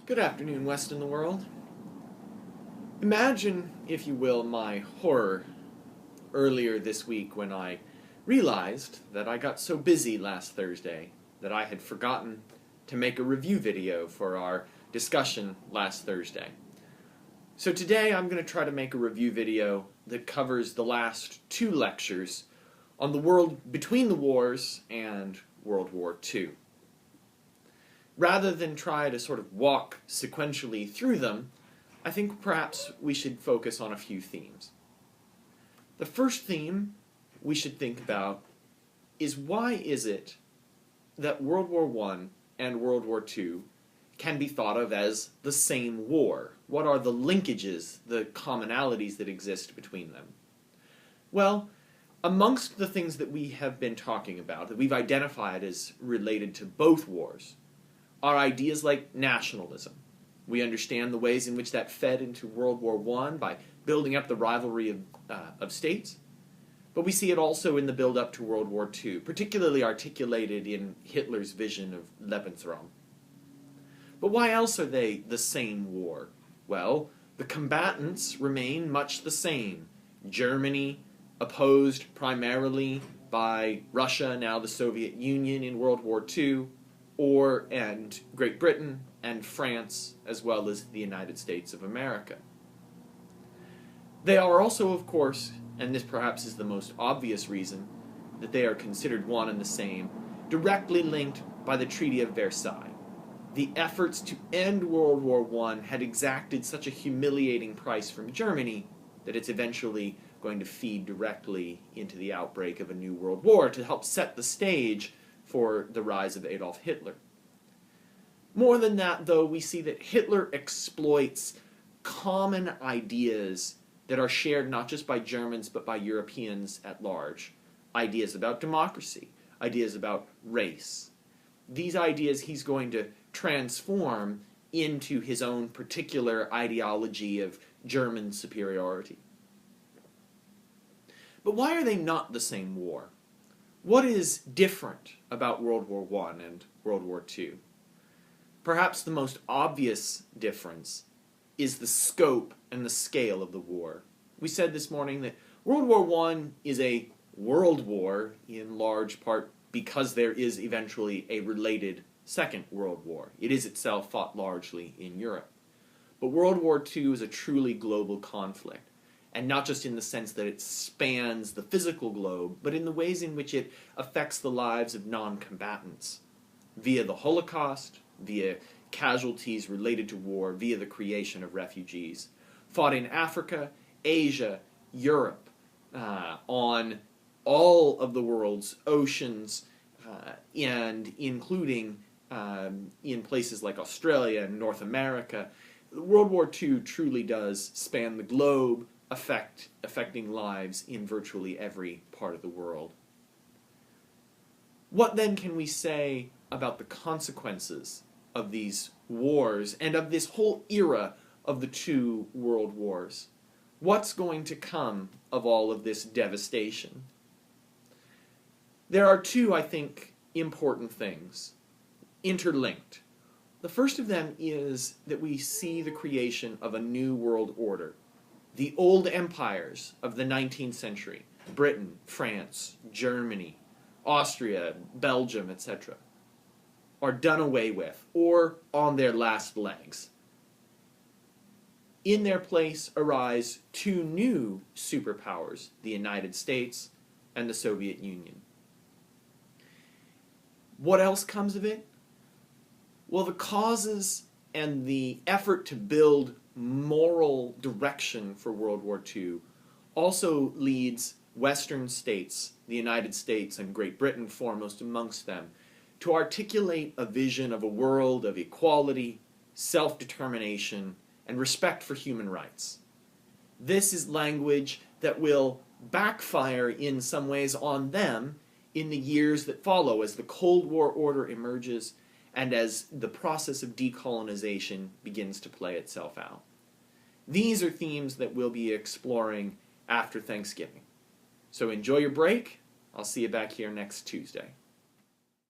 Good afternoon, West in the world. Imagine, if you will, my horror earlier this week when I realized that I got so busy last Thursday that I had forgotten to make a review video for our discussion last Thursday. So today I'm going to try to make a review video that covers the last two lectures on the world between the wars and World War II. Rather than try to sort of walk sequentially through them, I think perhaps we should focus on a few themes. The first theme we should think about is why is it that World War I and World War II can be thought of as the same war? What are the linkages, the commonalities that exist between them? Well, amongst the things that we have been talking about, that we've identified as related to both wars, are ideas like nationalism. We understand the ways in which that fed into World War I by building up the rivalry of states, but we see it also in the build-up to World War II, particularly articulated in Hitler's vision of Lebensraum. But why else are they the same war? Well, the combatants remain much the same. Germany, opposed primarily by Russia, now the Soviet Union in World War II, and Great Britain and France, as well as the United States of America. They are also, of course, and this perhaps is the most obvious reason that they are considered one and the same, directly linked by the Treaty of Versailles. The efforts to end World War I had exacted such a humiliating price from Germany that it's eventually going to feed directly into the outbreak of a new world war to help set the stage for the rise of Adolf Hitler. More than that, though, we see that Hitler exploits common ideas that are shared not just by Germans but by Europeans at large. Ideas about democracy, ideas about race. These ideas he's going to transform into his own particular ideology of German superiority. But why are they not the same war? What is different about World War I and World War II? Perhaps the most obvious difference is the scope and the scale of the war. We said this morning that World War I is a world war in large part because there is eventually a related Second World War. It is itself fought largely in Europe. But World War II is a truly global conflict. And not just in the sense that it spans the physical globe, but in the ways in which it affects the lives of non-combatants, via the Holocaust, via casualties related to war, via the creation of refugees. Fought in Africa, Asia, Europe, on all of the world's oceans, and including in places like Australia and North America. World War II truly does span the globe, affecting lives in virtually every part of the world. What then can we say about the consequences of these wars and of this whole era of the two world wars? What's going to come of all of this devastation? There are two, I think, important things interlinked. The first of them is that we see the creation of a new world order. The old empires of the 19th century, Britain, France, Germany, Austria, Belgium, etc., are done away with, or on their last legs. In their place arise two new superpowers, the United States and the Soviet Union. What else comes of it? Well, the causes and the effort to build moral direction for World War II also leads Western states, the United States and Great Britain foremost amongst them, to articulate a vision of a world of equality, self-determination, and respect for human rights. This is language that will backfire in some ways on them in the years that follow as the Cold War order emerges and as the process of decolonization begins to play itself out. These are themes that we'll be exploring after Thanksgiving. So enjoy your break. I'll see you back here next Tuesday.